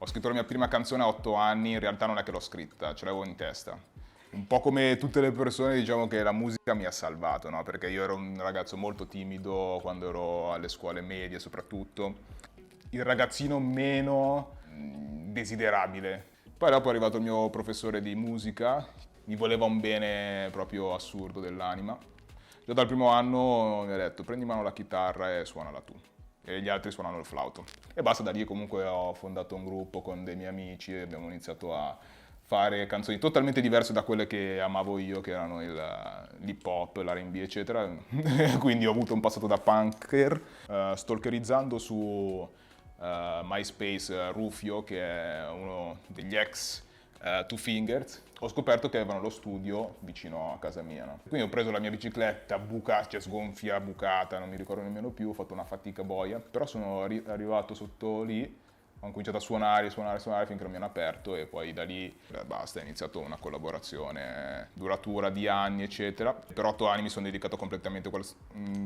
Ho scritto la mia prima canzone a 8 anni, in realtà non è che l'ho scritta, ce l'avevo in testa. Un po' come tutte le persone, diciamo che la musica mi ha salvato, no? Perché io ero un ragazzo molto timido quando ero alle scuole medie soprattutto. Il ragazzino meno desiderabile. Poi dopo è arrivato il mio professore di musica, mi voleva un bene proprio assurdo dell'anima. Già dal primo anno mi ha detto prendi in mano la chitarra e suonala tu. E gli altri suonano il flauto. E basta, da lì comunque ho fondato un gruppo con dei miei amici e abbiamo iniziato a fare canzoni totalmente diverse da quelle che amavo io, che erano l'hip hop, l'R&B, eccetera. Quindi ho avuto un passato da punker, stalkerizzando su MySpace Rufio, che è uno degli ex Two Fingers. Ho scoperto che avevano lo studio vicino a casa mia, no? Quindi ho preso la mia bicicletta, cioè sgonfia, bucata, non mi ricordo nemmeno più, ho fatto una fatica boia, però sono arrivato sotto lì, ho cominciato a suonare finché non mi hanno aperto e poi da lì basta, è iniziato una collaborazione duratura di anni, eccetera. Per 8 anni mi sono dedicato completamente a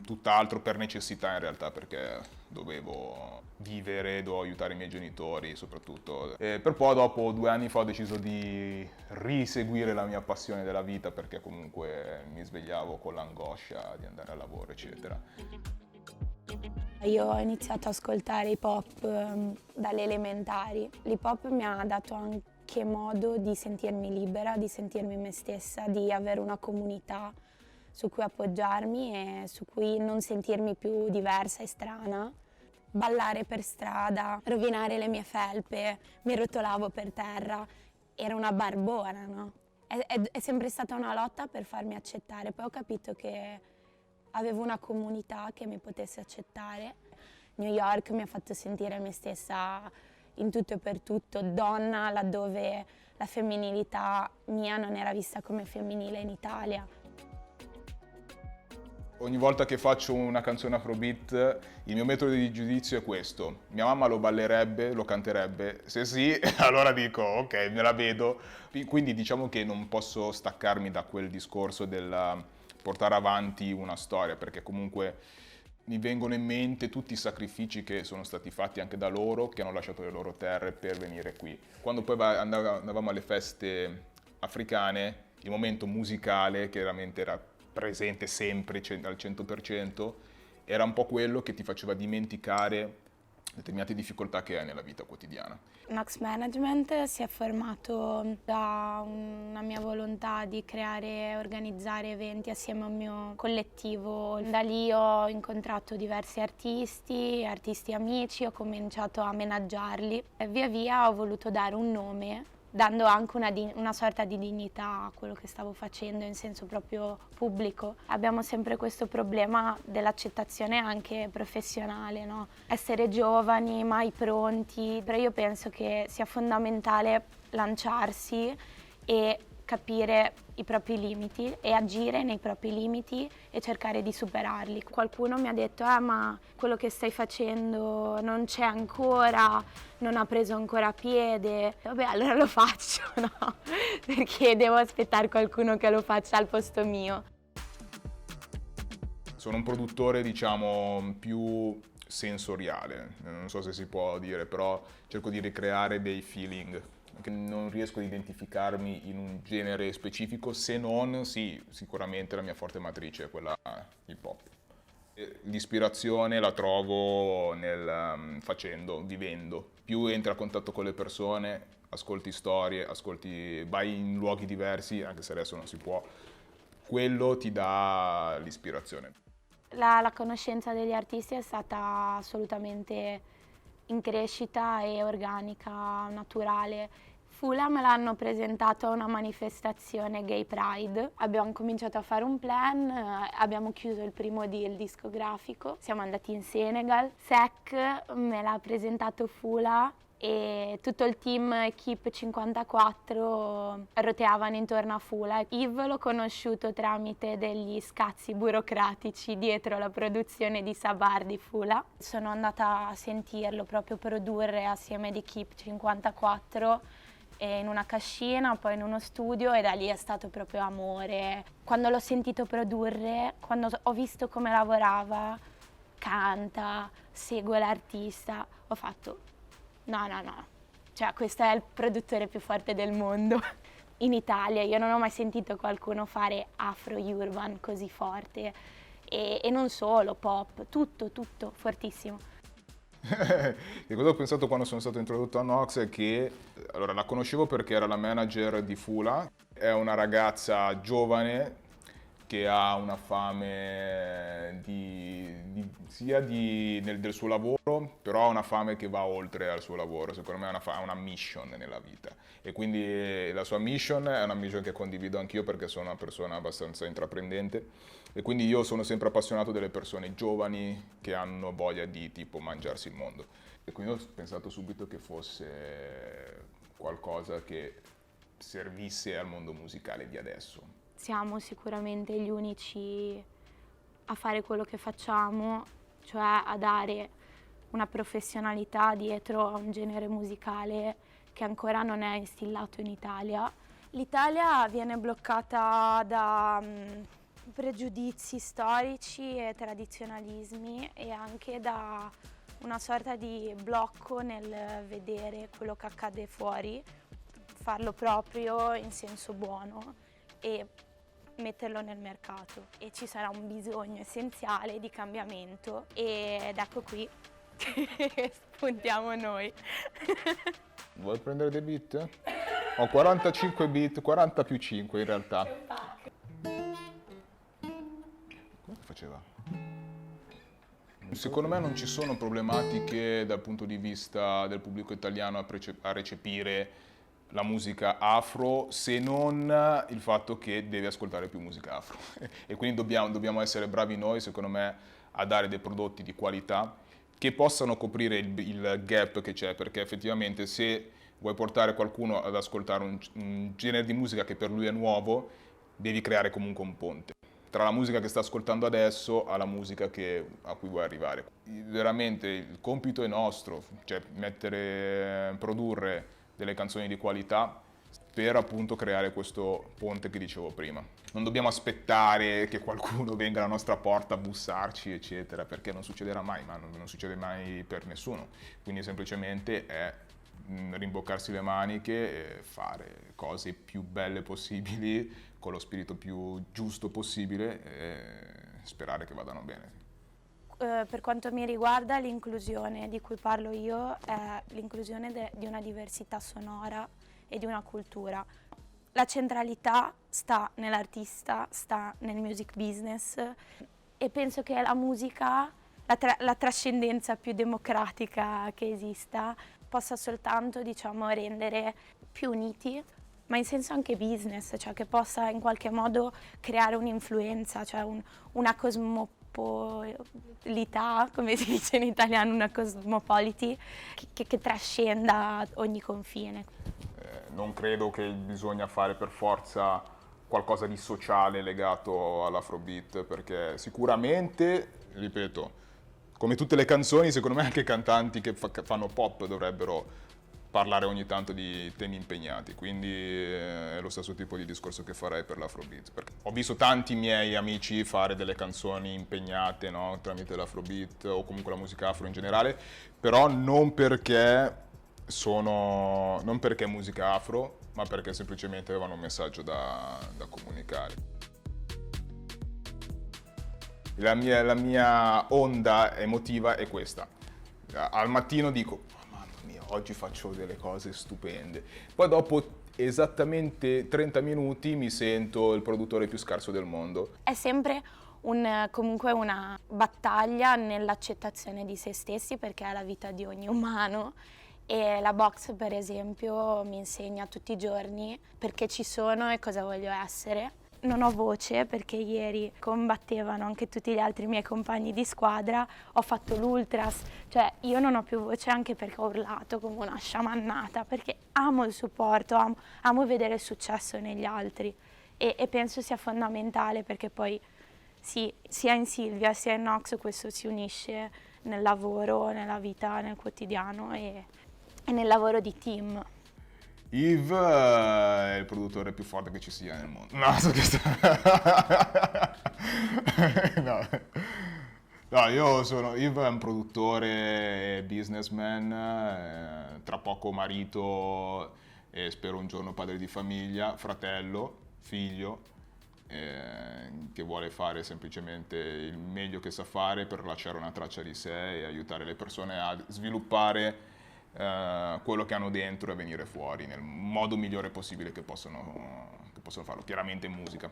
tutt'altro per necessità in realtà, perché dovevo vivere, dovevo aiutare i miei genitori soprattutto. E per poi dopo 2 anni fa ho deciso di riseguire la mia passione della vita, perché comunque mi svegliavo con l'angoscia di andare al lavoro, eccetera. Io ho iniziato ad ascoltare hip hop dalle elementari. L'hip hop mi ha dato anche modo di sentirmi libera, di sentirmi me stessa, di avere una comunità su cui appoggiarmi e su cui non sentirmi più diversa e strana. Ballare per strada, rovinare le mie felpe, mi rotolavo per terra, era una barbona, no? È sempre stata una lotta per farmi accettare. Poi ho capito che avevo una comunità che mi potesse accettare. New York mi ha fatto sentire me stessa in tutto e per tutto, donna laddove la femminilità mia non era vista come femminile in Italia. Ogni volta che faccio una canzone afrobeat, il mio metodo di giudizio è questo. Mia mamma lo ballerebbe, lo canterebbe. Se sì, allora dico, ok, me la vedo. Quindi diciamo che non posso staccarmi da quel discorso del portare avanti una storia, perché comunque mi vengono in mente tutti i sacrifici che sono stati fatti anche da loro, che hanno lasciato le loro terre per venire qui. Quando poi andavamo alle feste africane, il momento musicale, che veramente era presente sempre al 100%, era un po' quello che ti faceva dimenticare determinate difficoltà che hai nella vita quotidiana. Nox Management si è formato da una mia volontà di creare e organizzare eventi assieme a un mio collettivo. Da lì ho incontrato diversi artisti amici, ho cominciato a menaggiarli e via via ho voluto dare un nome, dando anche una sorta di dignità a quello che stavo facendo in senso proprio pubblico. Abbiamo sempre questo problema dell'accettazione anche professionale, no? Essere giovani, mai pronti, però io penso che sia fondamentale lanciarsi e capire i propri limiti e agire nei propri limiti e cercare di superarli. Qualcuno mi ha detto ma quello che stai facendo non c'è ancora, non ha preso ancora piede. Vabbè, allora lo faccio, no? Perché devo aspettare qualcuno che lo faccia al posto mio. Sono un produttore, diciamo, più sensoriale, non so se si può dire, però cerco di ricreare dei feeling. Non riesco ad identificarmi in un genere specifico, se non, sì, sicuramente la mia forte matrice è quella hip hop. L'ispirazione la trovo nel facendo, vivendo. Più entri a contatto con le persone, ascolti storie, vai in luoghi diversi, anche se adesso non si può, quello ti dà l'ispirazione. La conoscenza degli artisti è stata assolutamente in crescita e organica, naturale. Fula me l'hanno presentato a una manifestazione Gay Pride. Abbiamo cominciato a fare un plan, abbiamo chiuso il primo deal discografico, siamo andati in Senegal. Sec me l'ha presentato Fula e tutto il team Equipe 54 roteavano intorno a Fula. Yves l'ho conosciuto tramite degli scazzi burocratici dietro la produzione di Sabar di Fula. Sono andata a sentirlo proprio produrre assieme ad Equipe 54 in una cascina, poi in uno studio e da lì è stato proprio amore. Quando l'ho sentito produrre, quando ho visto come lavorava, canta, segue l'artista, ho fatto no, cioè questo è il produttore più forte del mondo. In Italia io non ho mai sentito qualcuno fare afro-urban così forte e non solo, pop, tutto fortissimo. E cosa ho pensato quando sono stato introdotto a Nox è che, allora la conoscevo perché era la manager di Fula, è una ragazza giovane che ha una fame del suo lavoro, però ha una fame che va oltre al suo lavoro, secondo me ha una mission nella vita. E quindi la sua mission è una mission che condivido anch'io perché sono una persona abbastanza intraprendente e quindi io sono sempre appassionato delle persone giovani che hanno voglia di tipo mangiarsi il mondo. E quindi ho pensato subito che fosse qualcosa che servisse al mondo musicale di adesso. Siamo sicuramente gli unici a fare quello che facciamo, cioè a dare una professionalità dietro a un genere musicale che ancora non è instillato in Italia. L'Italia viene bloccata da pregiudizi storici e tradizionalismi e anche da una sorta di blocco nel vedere quello che accade fuori, farlo proprio in senso buono e metterlo nel mercato. E ci sarà un bisogno essenziale di cambiamento ed ecco qui che spuntiamo noi. Vuoi prendere dei beat? Ho 45 beat, 40 più 5 in realtà. Come faceva? Secondo me non ci sono problematiche dal punto di vista del pubblico italiano a recepire la musica afro, se non il fatto che deve ascoltare più musica afro. E quindi dobbiamo essere bravi noi, secondo me, a dare dei prodotti di qualità che possano coprire il gap che c'è, perché effettivamente se vuoi portare qualcuno ad ascoltare un genere di musica che per lui è nuovo, devi creare comunque un ponte tra la musica che sta ascoltando adesso alla musica a cui vuoi arrivare. Veramente il compito è nostro, cioè produrre delle canzoni di qualità per appunto creare questo ponte che dicevo prima. Non dobbiamo aspettare che qualcuno venga alla nostra porta a bussarci, eccetera, perché non succederà mai, ma non succede mai per nessuno. Quindi semplicemente è rimboccarsi le maniche e fare cose più belle possibili, con lo spirito più giusto possibile e sperare che vadano bene. Per quanto mi riguarda, l'inclusione di cui parlo io è l'inclusione di una diversità sonora e di una cultura. La centralità sta nell'artista, sta nel music business e penso che la musica, la trascendenza più democratica che esista, possa soltanto, diciamo, rendere più uniti, ma in senso anche business, cioè che possa in qualche modo creare un'influenza, cioè una cosmopolità, come si dice in italiano, una cosmopolity che trascenda ogni confine. Non credo che bisogna fare per forza qualcosa di sociale legato all'Afrobeat, perché sicuramente, ripeto, come tutte le canzoni, secondo me anche i cantanti che fanno pop dovrebbero parlare ogni tanto di temi impegnati, quindi è lo stesso tipo di discorso che farei per l'Afrobeat. Perché ho visto tanti miei amici fare delle canzoni impegnate, no, tramite l'Afrobeat o comunque la musica afro in generale, però non perché è musica afro, ma perché semplicemente avevano un messaggio da comunicare. La mia onda emotiva è questa. Al mattino dico, mamma mia, oggi faccio delle cose stupende. Poi dopo esattamente 30 minuti mi sento il produttore più scarso del mondo. È sempre comunque una battaglia nell'accettazione di se stessi, perché è la vita di ogni umano. E la box, per esempio, mi insegna tutti i giorni perché ci sono e cosa voglio essere. Non ho voce perché ieri combattevano anche tutti gli altri miei compagni di squadra, ho fatto l'ultras, cioè io non ho più voce anche perché ho urlato come una sciamannata, perché amo il supporto, amo vedere il successo negli altri e penso sia fondamentale perché poi sì, sia in Silvia sia in Nox questo si unisce nel lavoro, nella vita, nel quotidiano e nel lavoro di team. Yves è il produttore più forte che ci sia nel mondo. No, so che no. No, io sono un produttore e businessman, tra poco marito e spero un giorno padre di famiglia, fratello, figlio, che vuole fare semplicemente il meglio che sa fare per lasciare una traccia di sé e aiutare le persone a sviluppare quello che hanno dentro e venire fuori nel modo migliore possibile che possono farlo, chiaramente in musica.